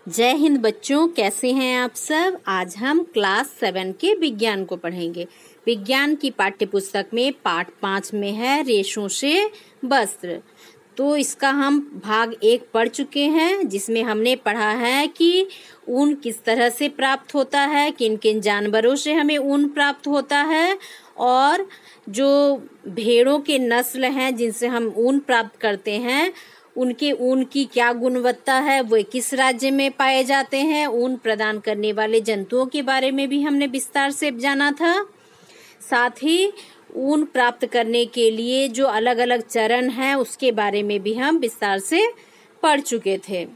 जय हिंद बच्चों, कैसे हैं आप सब। आज हम क्लास 7 के विज्ञान को पढ़ेंगे। विज्ञान की पाठ्य पुस्तक में पाठ 5 में है रेशों से वस्त्र। तो इसका हम भाग 1 पढ़ चुके हैं, जिसमें हमने पढ़ा है कि ऊन किस तरह से प्राप्त होता है, किन किन जानवरों से हमें ऊन प्राप्त होता है, और जो भेड़ों के नस्ल हैं जिनसे हम ऊन प्राप्त करते हैं उनके ऊन की क्या गुणवत्ता है, वो किस राज्य में पाए जाते हैं। ऊन प्रदान करने वाले जंतुओं के बारे में भी हमने विस्तार से जाना था। साथ ही ऊन प्राप्त करने के लिए जो अलग अलग चरण हैं उसके बारे में भी हम विस्तार से पढ़ चुके थे।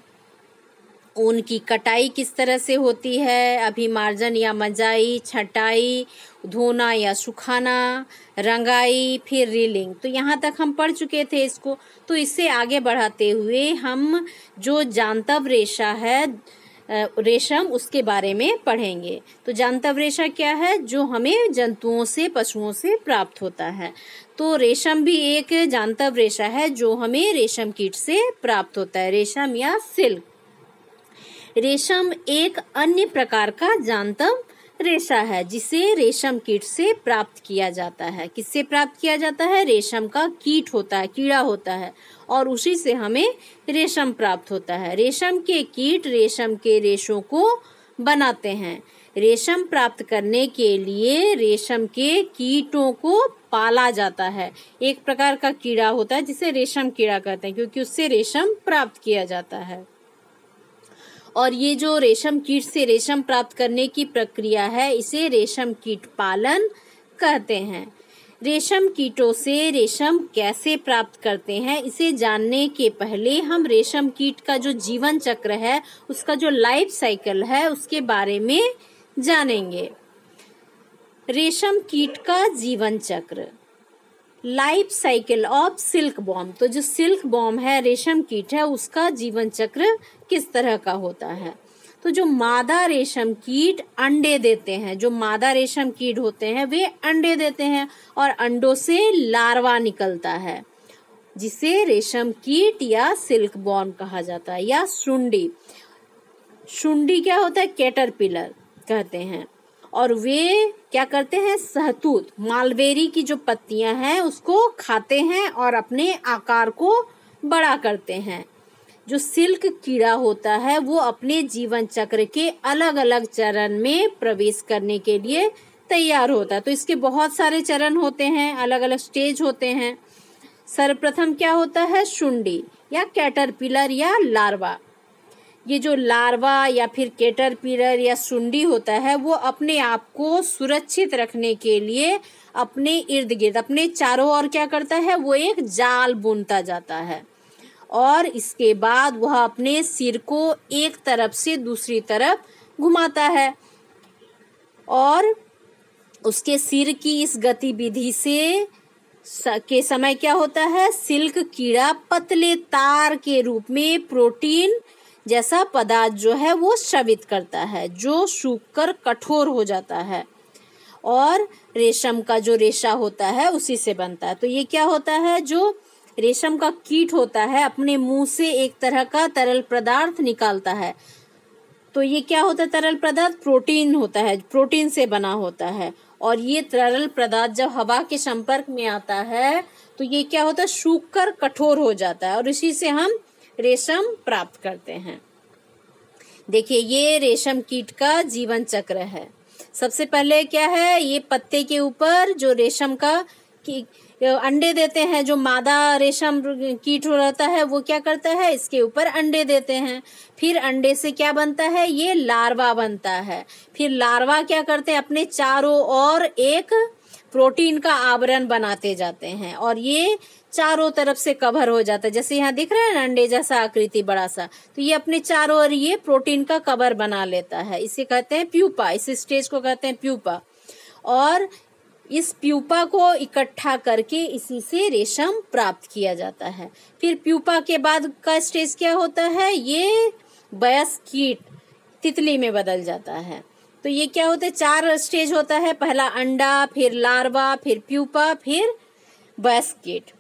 ऊन की कटाई किस तरह से होती है, अभिमार्जन या मजाई, छटाई, धोना या सुखाना, रंगाई, फिर रीलिंग। तो यहाँ तक हम पढ़ चुके थे इसको। तो इससे आगे बढ़ाते हुए हम जो जांतव रेशा है रेशम, उसके बारे में पढ़ेंगे। तो जांतव रेशा क्या है, जो हमें जंतुओं से, पशुओं से प्राप्त होता है। तो रेशम भी एक जांतव रेशा है जो हमें रेशम कीट से प्राप्त होता है, रेशम या सिल्क। रेशम एक अन्य प्रकार का जांतव रेशा है जिसे रेशम कीट से प्राप्त किया जाता है। किससे प्राप्त किया जाता है? रेशम का कीट होता है, कीड़ा होता है, और उसी से हमें रेशम प्राप्त होता है। रेशम के कीट रेशम के रेशों को बनाते हैं। रेशम प्राप्त करने के लिए रेशम के कीटों को पाला जाता है। एक प्रकार का कीड़ा होता है जिसे रेशम कीड़ा कहते हैं, क्योंकि उससे रेशम प्राप्त किया जाता है। और ये जो रेशम कीट से रेशम प्राप्त करने की प्रक्रिया है, इसे रेशम कीट पालन कहते हैं। रेशम कीटों से रेशम कैसे प्राप्त करते हैं, इसे जानने के पहले हम रेशम कीट का जो जीवन चक्र है, उसका जो लाइफ साइकिल है, उसके बारे में जानेंगे। रेशम कीट का जीवन चक्र, लाइफ साइकिल ऑफ सिल्क बॉर्म। तो जो सिल्क बॉर्म है, रेशम कीट है, उसका जीवन चक्र किस तरह का होता है। तो जो मादा रेशम कीट अंडे देते हैं, जो मादा रेशम कीट होते हैं वे अंडे देते हैं, और अंडों से लार्वा निकलता है जिसे रेशम कीट या सिल्क बॉर्म कहा जाता है, या सुंडी। सुंडी क्या होता है? कैटरपिलर कहते हैं। और वे क्या करते हैं? सहतूत, मालबेरी की जो पत्तियां हैं उसको खाते हैं और अपने आकार को बड़ा करते हैं। जो सिल्क कीड़ा होता है वो अपने जीवन चक्र के अलग अलग चरण में प्रवेश करने के लिए तैयार होता है। तो इसके बहुत सारे चरण होते हैं, अलग अलग स्टेज होते हैं। सर्वप्रथम क्या होता है? सुंडी या कैटरपिलर या लार्वा। ये जो लार्वा या फिर कैटरपिलर या सुंडी होता है, वो अपने आप को सुरक्षित रखने के लिए अपने इर्द गिर्द, अपने चारों ओर क्या करता है? वो एक जाल बुनता जाता है, और इसके बाद वह अपने सिर को एक तरफ से दूसरी तरफ घुमाता है, और उसके सिर की इस गतिविधि से के समय क्या होता है? सिल्क कीड़ा पतले तार के रूप में प्रोटीन जैसा पदार्थ जो है वो स्रावित करता है, जो सूखकर कठोर हो जाता है, और रेशम का जो रेशा होता है उसी से बनता है। तो ये क्या होता है? जो रेशम का कीट होता है अपने मुंह से एक तरह का तरल पदार्थ निकालता है। तो ये क्या होता है? तरल पदार्थ प्रोटीन होता है, प्रोटीन से बना होता है। और ये तरल पदार्थ जब हवा के संपर्क में आता है तो ये क्या होता है? सूखकर कठोर हो जाता है, और इसी से हम रेशम प्राप्त करते हैं। देखिए, ये रेशम कीट का जीवन चक्र है। सबसे पहले क्या है? ये पत्ते के ऊपर जो रेशम का अंडे देते हैं, जो मादा रेशम कीट रहता है वो क्या करता है? इसके ऊपर अंडे देते हैं। फिर अंडे से क्या बनता है? ये लार्वा बनता है। फिर लार्वा क्या करते हैं? अपने चारों ओर एक प्रोटीन का आवरण बनाते जाते हैं, और ये चारों तरफ से कवर हो जाता है। जैसे यहाँ दिख रहा है ना, अंडे जैसा आकृति बड़ा सा, तो ये अपने चारों ओर ये प्रोटीन का कवर बना लेता है। इसे कहते हैं प्यूपा। इस स्टेज को कहते हैं प्यूपा। और इस प्यूपा को इकट्ठा करके इसी से रेशम प्राप्त किया जाता है। फिर प्यूपा के बाद का स्टेज क्या होता है? ये वयस्क कीट तितली में बदल जाता है। तो ये क्या होता है? 4 स्टेज होता है। पहला अंडा, फिर लार्वा, फिर प्यूपा, फिर वयस्क कीट।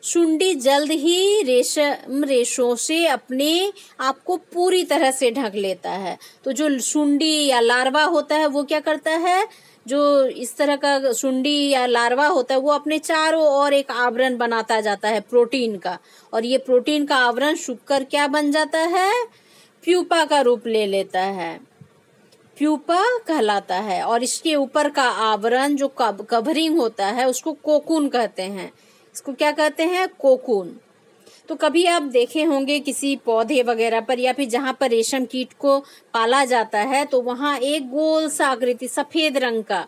सुंडी जल्द ही रेशम रेशों से अपने आप को पूरी तरह से ढक लेता है। तो जो सुंडी या लार्वा होता है वो क्या करता है, जो इस तरह का सुंडी या लार्वा होता है वो अपने चारों ओर एक आवरण बनाता जाता है प्रोटीन का, और ये प्रोटीन का आवरण सूखकर क्या बन जाता है, प्यूपा का रूप ले लेता है, प्यूपा कहलाता है। और इसके ऊपर का आवरण जो कवरिंग होता है उसको कोकून कहते हैं। इसको क्या कहते हैं, कोकून। तो कभी आप देखे होंगे किसी पौधे वगैरह पर या फिर जहां पर रेशम कीट को पाला जाता है तो वहां एक गोल सा आकृति सफेद रंग का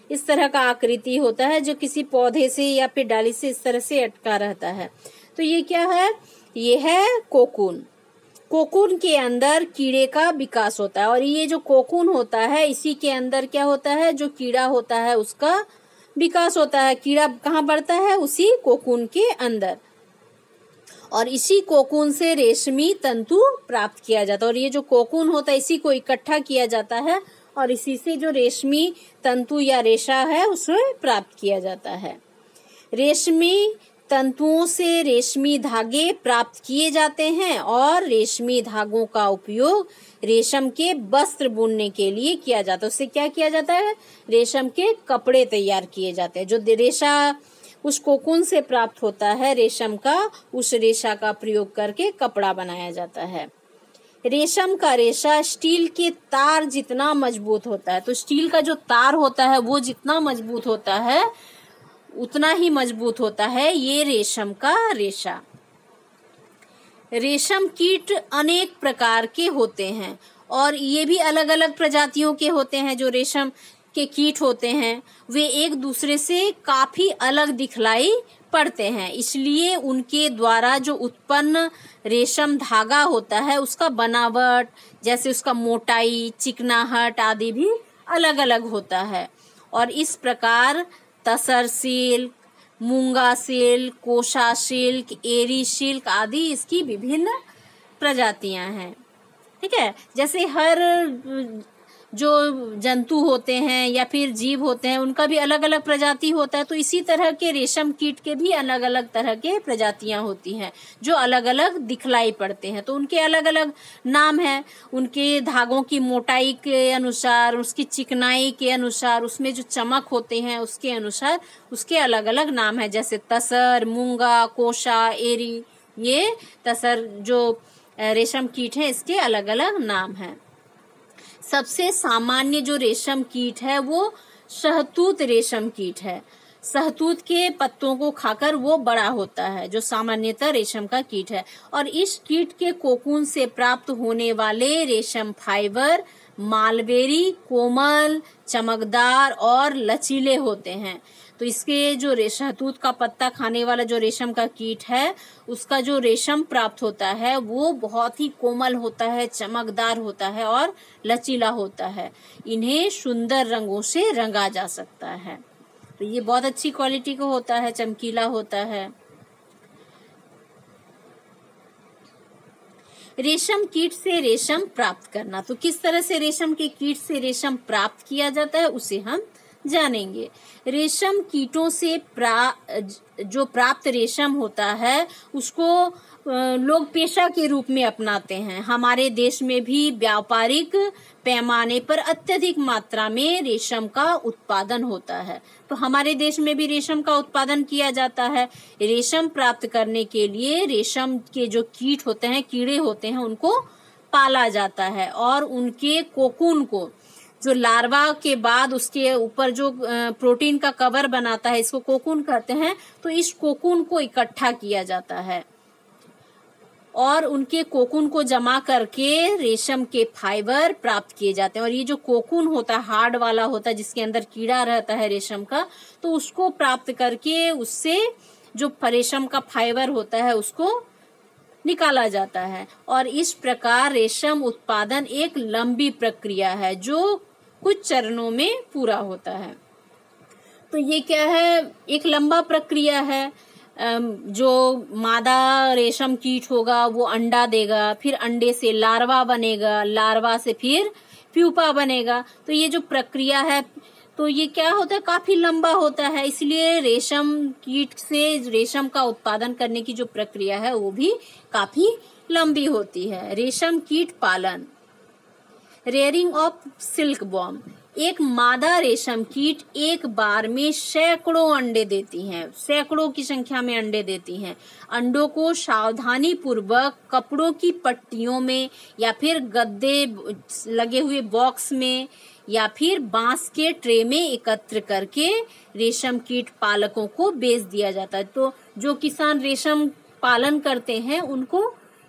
इस तरह का आकृति होता है जो किसी पौधे से या फिर डाली से इस तरह से अटका रहता है। तो ये क्या है, ये है कोकून। कोकून के अंदर कीड़े का विकास होता है, और ये जो कोकून होता है इसी के अंदर क्या होता है, जो कीड़ा होता है उसका विकास होता है। कीड़ा कहाँ बढ़ता है, उसी कोकून के अंदर, और इसी कोकून से रेशमी तंतु प्राप्त किया जाता है। और ये जो कोकून होता है इसी को इकट्ठा किया जाता है और इसी से जो रेशमी तंतु या रेशा है उसे प्राप्त किया जाता है। रेशमी तंतुओं से रेशमी धागे प्राप्त किए जाते हैं और रेशमी धागों का उपयोग रेशम के वस्त्र बुनने के लिए किया जाता है। उससे क्या किया जाता है, रेशम के कपड़े तैयार किए जाते हैं। जो रेशा उस कोकून से प्राप्त होता है रेशम का, उस रेशा का प्रयोग करके कपड़ा बनाया जाता है। रेशम का रेशा स्टील के तार जितना मजबूत होता है, तो स्टील का जो तार होता है वो जितना मजबूत होता है उतना ही मजबूत होता है ये रेशम का रेशा। रेशम कीट अनेक प्रकार के होते हैं और ये भी अलग अलग प्रजातियों के होते हैं। जो रेशम के कीट होते हैं वे एक दूसरे से काफी अलग दिखलाई पड़ते हैं, इसलिए उनके द्वारा जो उत्पन्न रेशम धागा होता है उसका बनावट, जैसे उसका मोटाई, चिकनाहट आदि भी अलग अलग होता है। और इस प्रकार तसर सिल्क, मूंगा सिल्क, कोशा सिल्क, एरी सिल्क आदि इसकी विभिन्न प्रजातियां हैं। ठीक है, जैसे हर जो जंतु होते हैं या फिर जीव होते हैं उनका भी अलग अलग प्रजाति होता है, तो इसी तरह के रेशम कीट के भी अलग अलग तरह के प्रजातियां होती हैं जो अलग अलग दिखलाई पड़ते हैं। तो उनके अलग अलग नाम हैं, उनके धागों की मोटाई के अनुसार, उसकी चिकनाई के अनुसार, उसमें जो चमक होते हैं उसके अनुसार उसके अलग अलग नाम है। जैसे तसर, मूंगा, कोशा, एरी, ये तसर जो रेशम कीट है इसके अलग अलग नाम हैं। सबसे सामान्य जो रेशम कीट है वो शहतूत रेशम कीट है। शहतूत के पत्तों को खाकर वो बड़ा होता है, जो सामान्यतः रेशम का कीट है। और इस कीट के कोकून से प्राप्त होने वाले रेशम फाइबर मालबेरी, कोमल, चमकदार और लचीले होते हैं। तो इसके जो शहतूत का पत्ता खाने वाला जो रेशम का कीट है उसका जो रेशम प्राप्त होता है वो बहुत ही कोमल होता है, चमकदार होता है और लचीला होता है। इन्हें सुंदर रंगों से रंगा जा सकता है। तो ये बहुत अच्छी क्वालिटी का होता है, चमकीला होता है। रेशम कीट से रेशम प्राप्त करना, तो किस तरह से रेशम के कीट से रेशम प्राप्त किया जाता है उसे हम जानेंगे। रेशम कीटों से जो प्राप्त रेशम होता है उसको लोग पेशा के रूप में अपनाते हैं। हमारे देश में भी व्यापारिक पैमाने पर अत्यधिक मात्रा में रेशम का उत्पादन होता है। तो हमारे देश में भी रेशम का उत्पादन किया जाता है। रेशम प्राप्त करने के लिए रेशम के जो कीट होते हैं, कीड़े होते हैं, उनको पाला जाता है और उनके कोकून को, जो लार्वा के बाद उसके ऊपर जो प्रोटीन का कवर बनाता है, इसको कोकून कहते हैं। तो इस कोकून को इकट्ठा किया जाता है और उनके कोकून को जमा करके रेशम के फाइबर प्राप्त किए जाते हैं। और ये जो कोकून होता है हार्ड वाला होता है जिसके अंदर कीड़ा रहता है रेशम का, तो उसको प्राप्त करके उससे जो रेशम का फाइबर होता है उसको निकाला जाता है। और इस प्रकार रेशम उत्पादन एक लंबी प्रक्रिया है जो कुछ चरणों में पूरा होता है। तो ये क्या है, एक लंबा प्रक्रिया है। जो मादा रेशम कीट होगा वो अंडा देगा, फिर अंडे से लार्वा बनेगा, लार्वा से फिर प्यूपा बनेगा। तो ये जो प्रक्रिया है, तो ये क्या होता है, काफी लंबा होता है, इसलिए रेशम कीट से रेशम का उत्पादन करने की जो प्रक्रिया है वो भी काफी लंबी होती है। रेशम कीट पालन, रेयरिंग ऑफ सिल्क वॉर्म। एक मादा रेशम कीट एक बार में सैकड़ों अंडे देती हैं, सैकड़ों की संख्या में अंडे देती हैं। अंडों को सावधानी पूर्वक कपड़ों की पट्टियों में या फिर गद्दे लगे हुए बॉक्स में या फिर बांस के ट्रे में एकत्र करके रेशम कीट पालकों को बेच दिया जाता है। तो जो किसान रेशम पालन करते हैं उनको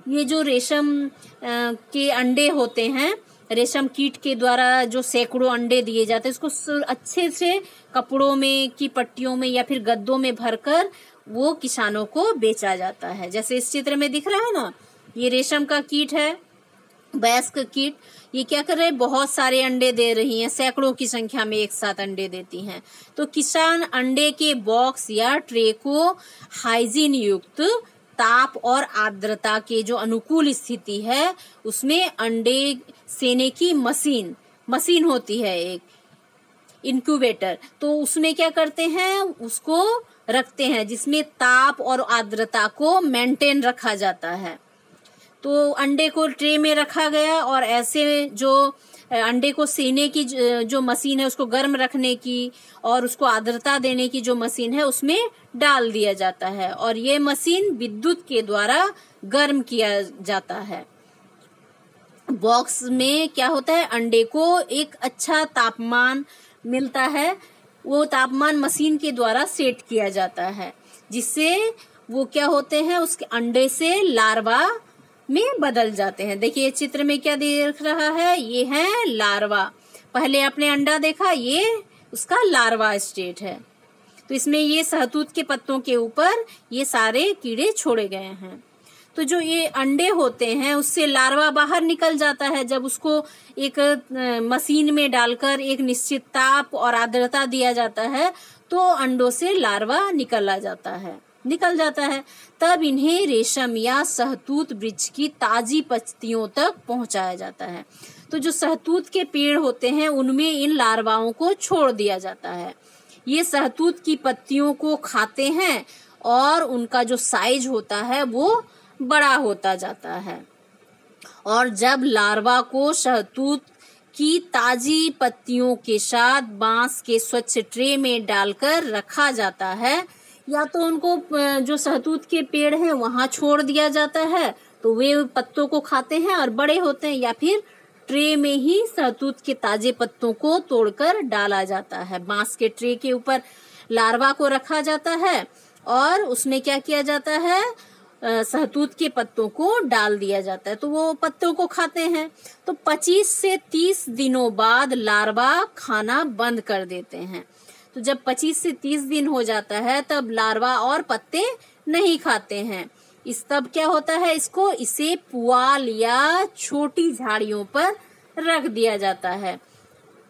ये जो रेशम के अंडे होते हैं, रेशम कीट के द्वारा जो सैकड़ों अंडे दिए जाते हैं, उसको अच्छे से कपड़ों में की पट्टियों में या फिर गद्दों में भरकर वो किसानों को बेचा जाता है। जैसे इस चित्र में दिख रहा है ना, ये रेशम का कीट है, वयस्क कीट। ये क्या कर रहे हैं, बहुत सारे अंडे दे रही हैं, सैकड़ों की संख्या में एक साथ अंडे देती हैं। तो किसान अंडे के बॉक्स या ट्रे को हाइजीन युक्त, ताप और आर्द्रता के जो अनुकूल स्थिति है उसमें अंडे सेने की मशीन होती है, एक इंक्यूबेटर, तो उसमें क्या करते हैं, उसको रखते हैं जिसमें ताप और आर्द्रता को मेंटेन रखा जाता है। तो अंडे को ट्रे में रखा गया और ऐसे जो अंडे को सेने की जो मशीन है, उसको गर्म रखने की और उसको आर्द्रता देने की जो मशीन है उसमें डाल दिया जाता है और ये मशीन विद्युत के द्वारा गर्म किया जाता है। बॉक्स में क्या होता है, अंडे को एक अच्छा तापमान मिलता है, वो तापमान मशीन के द्वारा सेट किया जाता है, जिससे वो क्या होते हैं, उसके अंडे से लार्वा में बदल जाते हैं। देखिए चित्र में क्या दिख रहा है, ये है लार्वा। पहले आपने अंडा देखा, ये उसका लार्वा स्टेट है। तो इसमें ये सहतूत के पत्तों के ऊपर ये सारे कीड़े छोड़े गए हैं। तो जो ये अंडे होते हैं उससे लार्वा बाहर निकल जाता है। जब उसको एक मशीन में डालकर एक निश्चित ताप और आर्द्रता दिया जाता है तो अंडों से लार्वा निकल जाता है। तब इन्हें रेशम या सहतूत वृक्ष की ताजी पत्तियों तक पहुंचाया जाता है। तो जो सहतूत के पेड़ होते हैं उनमें इन लार्वाओं को छोड़ दिया जाता है। ये सहतूत की पत्तियों को खाते हैं और उनका जो साइज होता है वो बड़ा होता जाता है। और जब लार्वा को सहतूत की ताजी पत्तियों के साथ बांस के स्वच्छ ट्रे में डालकर रखा जाता है, या तो उनको जो सहतूत के पेड़ हैं वहां छोड़ दिया जाता है तो वे पत्तों को खाते हैं और बड़े होते हैं, या फिर ट्रे में ही सहतूत के ताजे पत्तों को तोड़कर डाला जाता है। बांस के ट्रे के ऊपर लार्वा को रखा जाता है और उसमें क्या किया जाता है, सहतूत के पत्तों को डाल दिया जाता है, तो वो पत्तों को खाते हैं। तो 25 से 30 दिनों बाद लार्वा खाना बंद कर देते हैं। तो जब 25 से 30 दिन हो जाता है तब लार्वा और पत्ते नहीं खाते हैं। तब क्या होता है, इसे पुआल या छोटी झाड़ियों पर रख दिया जाता है।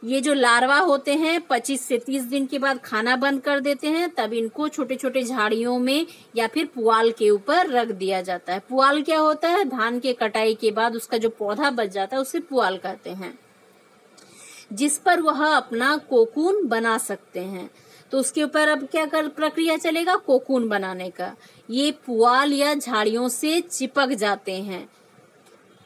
ये जो लार्वा होते हैं 25 से 30 दिन के बाद खाना बंद कर देते हैं, तब इनको छोटे छोटे झाड़ियों में या फिर पुआल के ऊपर रख दिया जाता है। पुआल क्या होता है, धान के कटाई के बाद उसका जो पौधा बच जाता है उसे पुआल कहते हैं, जिस पर वह अपना कोकून बना सकते हैं। तो उसके ऊपर अब क्या प्रक्रिया चलेगा, कोकून बनाने का। ये पुआल या झाड़ियों से चिपक जाते हैं।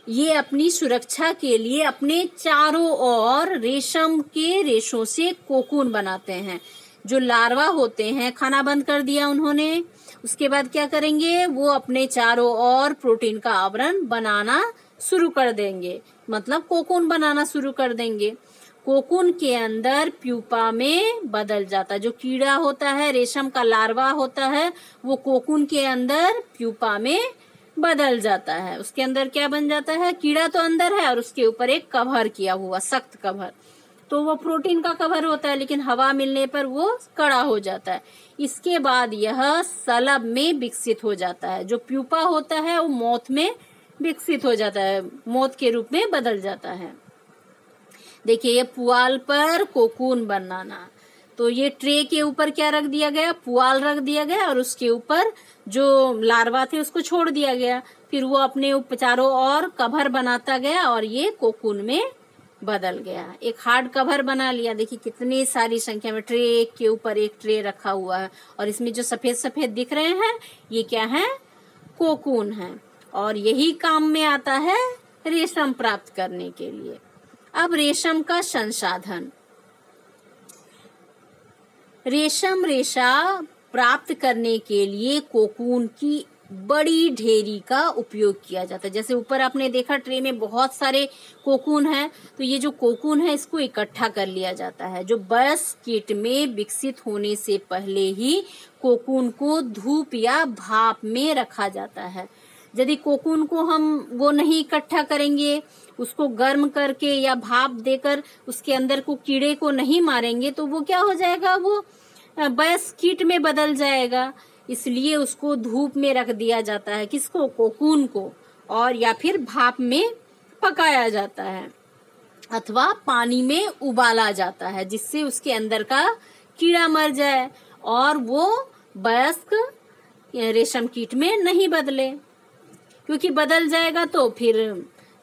ये अपनी सुरक्षा के लिए अपने चारों ओर रेशम के रेशों से कोकून बनाते हैं। जो लार्वा होते हैं, खाना बंद कर दिया उन्होंने, उसके बाद क्या करेंगे, वो अपने चारों ओर प्रोटीन का आवरण बनाना शुरू कर देंगे, मतलब कोकून बनाना शुरू कर देंगे। कोकून के अंदर प्यूपा में बदल जाता है। जो कीड़ा होता है, रेशम का लार्वा होता है, वो कोकून के अंदर प्यूपा में बदल जाता है। उसके अंदर क्या बन जाता है, कीड़ा तो अंदर है और उसके ऊपर एक कवर किया हुआ, सख्त कवर, तो वो प्रोटीन का कवर होता है, लेकिन हवा मिलने पर वो कड़ा हो जाता है। इसके बाद यह सलब में विकसित हो जाता है। जो प्यूपा होता है वो मोथ में विकसित हो जाता है, मोथ के रूप में बदल जाता है। देखिए ये पुआल पर कोकून बनाना, तो ये ट्रे के ऊपर क्या रख दिया गया, पुआल रख दिया गया और उसके ऊपर जो लार्वा थे उसको छोड़ दिया गया। फिर वो अपने चारों ओर कवर बनाता गया और ये कोकून में बदल गया। एक हार्ड कवर बना लिया, देखिए कितनी सारी संख्या में ट्रे, एक के ऊपर एक ट्रे रखा हुआ है, और इसमें जो सफेद सफेद दिख रहे हैं ये क्या है, कोकून है, और यही काम में आता है रेशम प्राप्त करने के लिए। अब रेशम का संसाधन, रेशम रेशा प्राप्त करने के लिए कोकून की बड़ी ढेरी का उपयोग किया जाता है। जैसे ऊपर आपने देखा ट्रे में बहुत सारे कोकून हैं, तो ये जो कोकून है इसको इकट्ठा कर लिया जाता है। जो वयस्क कीट में विकसित होने से पहले ही कोकून को धूप या भाप में रखा जाता है। यदि कोकून को हम वो नहीं इकट्ठा करेंगे, उसको गर्म करके या भाप देकर उसके अंदर को कीड़े को नहीं मारेंगे, तो वो क्या हो जाएगा, वो वयस्क कीट में बदल जाएगा। इसलिए उसको धूप में रख दिया जाता है, किसको, कोकून को, और या फिर भाप में पकाया जाता है अथवा पानी में उबाला जाता है, जिससे उसके अंदर का कीड़ा मर जाए और वो वयस्क रेशम कीट में नहीं बदले, क्योंकि बदल जाएगा तो फिर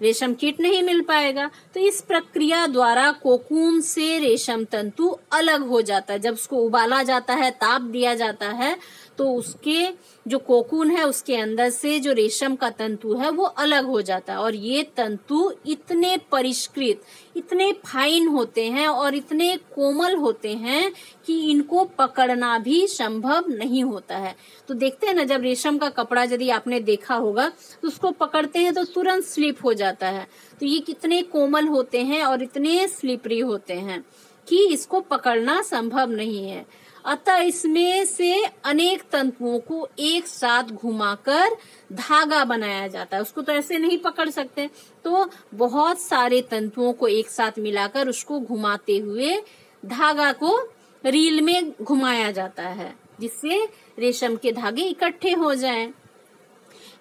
रेशम कीट नहीं मिल पाएगा। तो इस प्रक्रिया द्वारा कोकून से रेशम तंतु अलग हो जाता है। जब उसको उबाला जाता है, ताप दिया जाता है, तो उसके जो कोकून है उसके अंदर से जो रेशम का तंतु है वो अलग हो जाता है, और ये तंतु इतने परिष्कृत, इतने फाइन होते हैं और इतने कोमल होते हैं कि इनको पकड़ना भी संभव नहीं होता है। तो देखते हैं ना, जब रेशम का कपड़ा यदि आपने देखा होगा तो उसको पकड़ते हैं तो तुरंत स्लिप हो जाता है। तो ये कितने कोमल होते हैं और इतने स्लिपरी होते हैं कि इसको पकड़ना संभव नहीं है। अतः इसमें से अनेक तंतुओं को एक साथ घुमाकर धागा बनाया जाता है। उसको तो ऐसे नहीं पकड़ सकते, तो बहुत सारे तंतुओं को एक साथ मिलाकर उसको घुमाते हुए धागा को रील में घुमाया जाता है, जिससे रेशम के धागे इकट्ठे हो जाएं।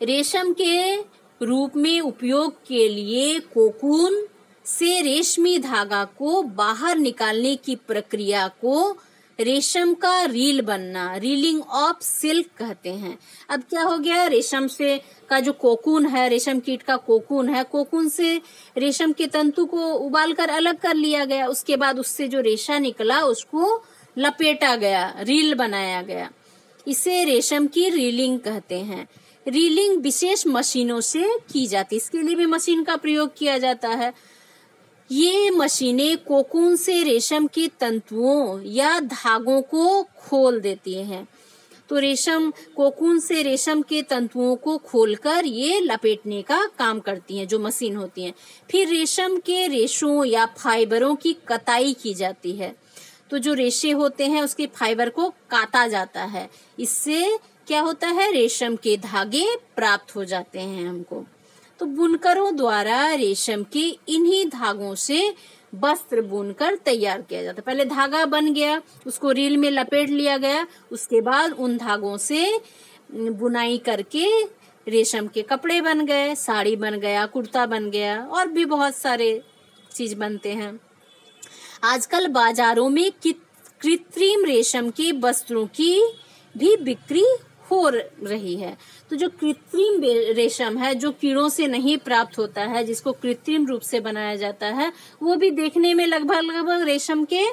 रेशम के रूप में उपयोग के लिए कोकून से रेशमी धागा को बाहर निकालने की प्रक्रिया को रेशम का रील बनना, रीलिंग ऑफ सिल्क कहते हैं। अब क्या हो गया, रेशम से का जो कोकून है, रेशम कीट का कोकून है, कोकून से रेशम के तंतु को उबालकर अलग कर लिया गया। उसके बाद उससे जो रेशा निकला उसको लपेटा गया, रील बनाया गया। इसे रेशम की रीलिंग कहते हैं। रीलिंग विशेष मशीनों से की जाती है, इसके लिए भी मशीन का प्रयोग किया जाता है। ये मशीनें कोकून से रेशम के तंतुओं या धागों को खोल देती हैं। तो रेशम कोकून से रेशम के तंतुओं को खोलकर ये लपेटने का काम करती हैं, जो मशीन होती हैं। फिर रेशम के रेशों या फाइबरों की कताई की जाती है। तो जो रेशे होते हैं उसके फाइबर को काटा जाता है। इससे क्या होता है, रेशम के धागे प्राप्त हो जाते हैं हमको। तो बुनकरों द्वारा रेशम के इन्हीं धागों से वस्त्र बुनकर तैयार किया जाता है। पहले धागा बन गया, उसको रील में लपेट लिया गया, उसके बाद उन धागों से बुनाई करके रेशम के कपड़े बन गए, साड़ी बन गया, कुर्ता बन गया, और भी बहुत सारे चीज बनते हैं। आजकल बाजारों में कृत्रिम रेशम के वस्त्रों की भी बिक्री हो रही है। तो जो कृत्रिम रेशम है, जो कीड़ों से नहीं प्राप्त होता है, जिसको कृत्रिम रूप से बनाया जाता है, वो भी देखने में लगभग रेशम के,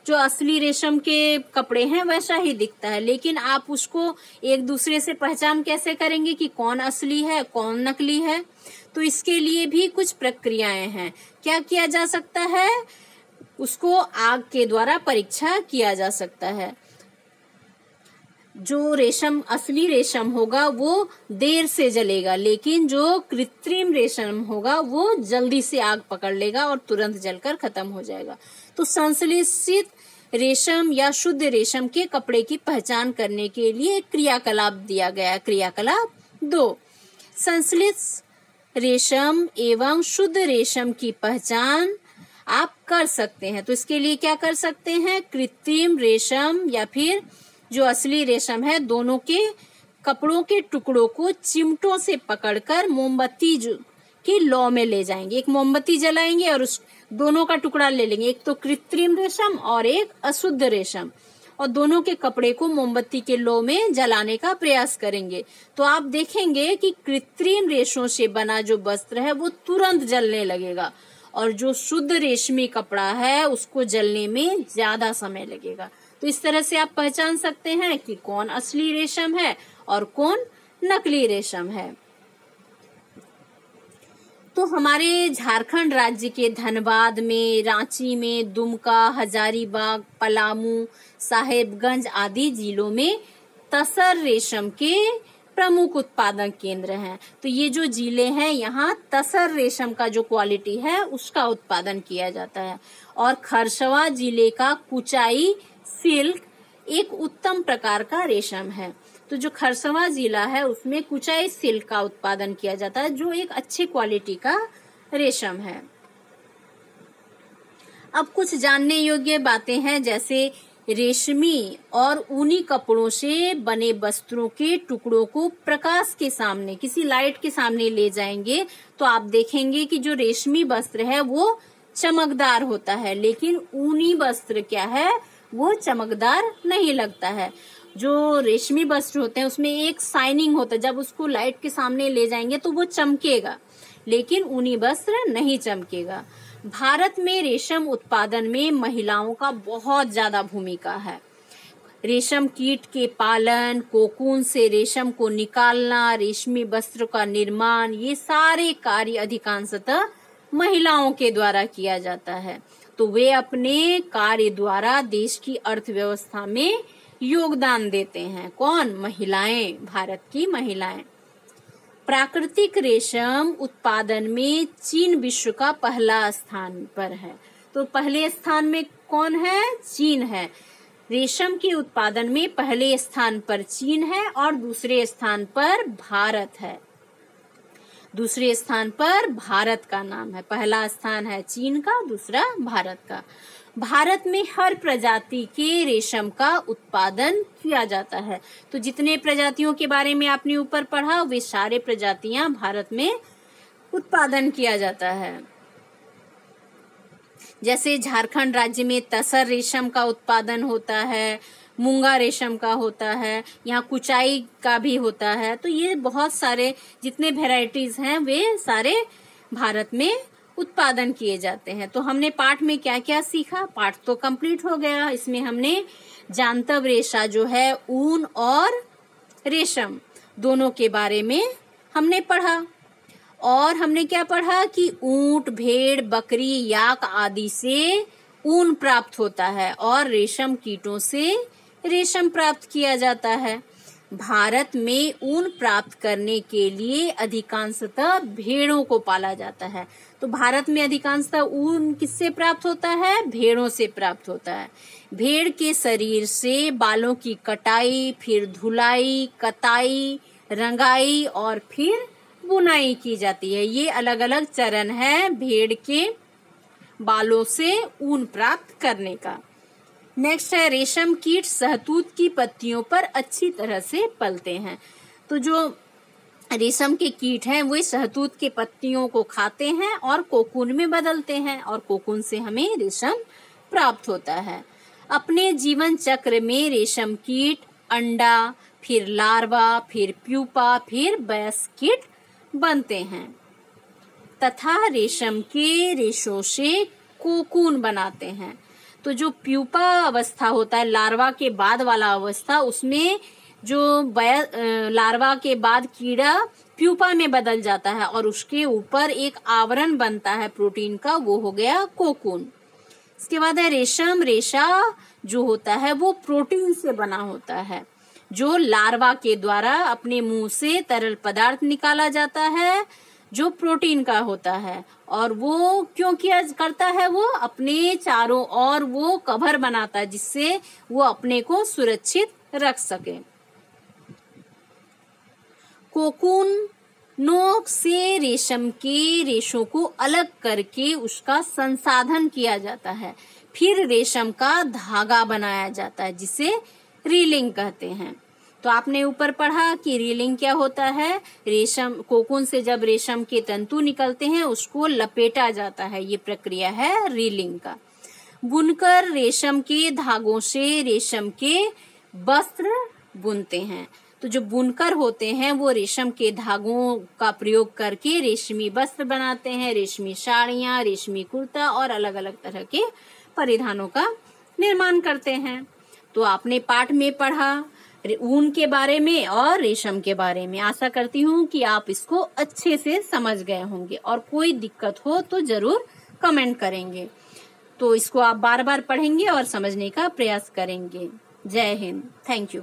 जो असली रेशम के कपड़े हैं वैसा ही दिखता है। लेकिन आप उसको एक दूसरे से पहचान कैसे करेंगे कि कौन असली है कौन नकली है? तो इसके लिए भी कुछ प्रक्रियाएं हैं। क्या किया जा सकता है? उसको आग के द्वारा परीक्षा किया जा सकता है। जो रेशम असली रेशम होगा वो देर से जलेगा, लेकिन जो कृत्रिम रेशम होगा वो जल्दी से आग पकड़ लेगा और तुरंत जलकर खत्म हो जाएगा। तो संश्लेषित रेशम या शुद्ध रेशम के कपड़े की पहचान करने के लिए क्रियाकलाप दिया गया। क्रियाकलाप 2, संश्लेषित रेशम एवं शुद्ध रेशम की पहचान आप कर सकते हैं। तो इसके लिए क्या कर सकते हैं? कृत्रिम रेशम या फिर जो असली रेशम है, दोनों के कपड़ों के टुकड़ों को चिमटों से पकड़कर मोमबत्ती की लौ में ले जाएंगे। एक मोमबत्ती जलाएंगे और उस दोनों का टुकड़ा ले लेंगे, एक तो कृत्रिम रेशम और एक अशुद्ध रेशम, और दोनों के कपड़े को मोमबत्ती के लौ में जलाने का प्रयास करेंगे। तो आप देखेंगे कि कृत्रिम रेशों से बना जो वस्त्र है वो तुरंत जलने लगेगा, और जो शुद्ध रेशमी कपड़ा है उसको जलने में ज्यादा समय लगेगा। तो इस तरह से आप पहचान सकते हैं कि कौन असली रेशम है और कौन नकली रेशम है। तो हमारे झारखंड राज्य के धनबाद में, रांची में, दुमका, हजारीबाग, पलामू, साहेबगंज आदि जिलों में तसर रेशम के प्रमुख उत्पादन केंद्र हैं। तो ये जो जिले हैं यहाँ तसर रेशम का जो क्वालिटी है उसका उत्पादन किया जाता है। और खरसवा जिले का कुचाई सिल्क एक उत्तम प्रकार का रेशम है। तो जो खरसवा जिला है उसमें कुचाई सिल्क का उत्पादन किया जाता है जो एक अच्छी क्वालिटी का रेशम है। अब कुछ जानने योग्य बातें हैं, जैसे रेशमी और ऊनी कपड़ों से बने वस्त्रों के टुकड़ों को प्रकाश के सामने, किसी लाइट के सामने ले जाएंगे तो आप देखेंगे कि जो रेशमी वस्त्र है वो चमकदार होता है, लेकिन ऊनी वस्त्र क्या है वो चमकदार नहीं लगता है। जो रेशमी वस्त्र होते हैं उसमें एक शाइनिंग होता है, जब उसको लाइट के सामने ले जाएंगे तो वो चमकेगा, लेकिन ऊनी वस्त्र नहीं चमकेगा। भारत में रेशम उत्पादन में महिलाओं का बहुत ज्यादा भूमिका है। रेशम कीट के पालन, कोकून से रेशम को निकालना, रेशमी वस्त्र का निर्माण, ये सारे कार्य अधिकांशतः महिलाओं के द्वारा किया जाता है। तो वे अपने कार्य द्वारा देश की अर्थव्यवस्था में योगदान देते हैं। कौन? महिलाएं, भारत की महिलाएं। प्राकृतिक रेशम उत्पादन में चीन विश्व का पहला स्थान पर है। तो पहले स्थान में कौन है? चीन है। रेशम के उत्पादन में पहले स्थान पर चीन है और दूसरे स्थान पर भारत है। दूसरे स्थान पर भारत का नाम है। पहला स्थान है चीन का, दूसरा भारत का। भारत में हर प्रजाति के रेशम का उत्पादन किया जाता है। तो जितने प्रजातियों के बारे में आपने ऊपर पढ़ा वे सारे प्रजातियां भारत में उत्पादन किया जाता है। जैसे झारखंड राज्य में तसर रेशम का उत्पादन होता है, मूंगा रेशम का होता है, यहाँ कुचाई का भी होता है। तो ये बहुत सारे जितने वेराइटीज हैं वे सारे भारत में उत्पादन किए जाते हैं। तो हमने पाठ में क्या क्या सीखा? पाठ तो कंप्लीट हो गया। इसमें हमने जानतव रेशा जो है ऊन और रेशम दोनों के बारे में हमने पढ़ा। और हमने क्या पढ़ा कि ऊंट, भेड़, बकरी, याक आदि से ऊन प्राप्त होता है और रेशम कीटों से रेशम प्राप्त किया जाता है। भारत में ऊन प्राप्त करने के लिए अधिकांशतः भेड़ों को पाला जाता है। तो भारत में अधिकांशतः ऊन किससे प्राप्त होता है? भेड़ों से प्राप्त होता है। भेड़ के शरीर से बालों की कटाई, फिर धुलाई, कताई, रंगाई और फिर बुनाई की जाती है। ये अलग अलग चरण है भेड़ के बालों से ऊन प्राप्त करने का। नेक्स्ट है रेशम कीट शहतूत की पत्तियों पर अच्छी तरह से पलते हैं। तो जो रेशम के कीट हैं वे शहतूत के पत्तियों को खाते हैं और कोकून में बदलते हैं और कोकून से हमें रेशम प्राप्त होता है। अपने जीवन चक्र में रेशम कीट अंडा, फिर लार्वा, फिर प्यूपा, फिर वयस्क कीट बनते हैं तथा रेशम के रेशों से कोकून बनाते हैं। तो जो प्यूपा अवस्था होता है, लार्वा के बाद वाला अवस्था, उसमें जो लार्वा के बाद कीड़ा प्यूपा में बदल जाता है और उसके ऊपर एक आवरण बनता है प्रोटीन का, वो हो गया कोकून। इसके बाद है रेशम रेशा जो होता है वो प्रोटीन से बना होता है, जो लार्वा के द्वारा अपने मुंह से तरल पदार्थ निकाला जाता है जो प्रोटीन का होता है। और वो क्यों किया करता है? वो अपने चारों ओर वो कवर बनाता है जिससे वो अपने को सुरक्षित रख सके। कोकून नोक से रेशम के रेशों को अलग करके उसका संसाधन किया जाता है, फिर रेशम का धागा बनाया जाता है जिसे रीलिंग कहते हैं। तो आपने ऊपर पढ़ा कि रीलिंग क्या होता है? रेशम कोकून से जब रेशम के तंतु निकलते हैं उसको लपेटा जाता है, ये प्रक्रिया है रीलिंग का। बुनकर रेशम के धागों से रेशम के वस्त्र बुनते हैं। तो जो बुनकर होते हैं वो रेशम के धागों का प्रयोग करके रेशमी वस्त्र बनाते हैं, रेशमी साड़ियाँ, रेशमी कुर्ता और अलग अलग तरह के परिधानों का निर्माण करते हैं। तो आपने पाठ में पढ़ा ऊन के बारे में और रेशम के बारे में। आशा करती हूँ कि आप इसको अच्छे से समझ गए होंगे और कोई दिक्कत हो तो जरूर कमेंट करेंगे। तो इसको आप बार बार पढ़ेंगे और समझने का प्रयास करेंगे। जय हिंद। Thank you.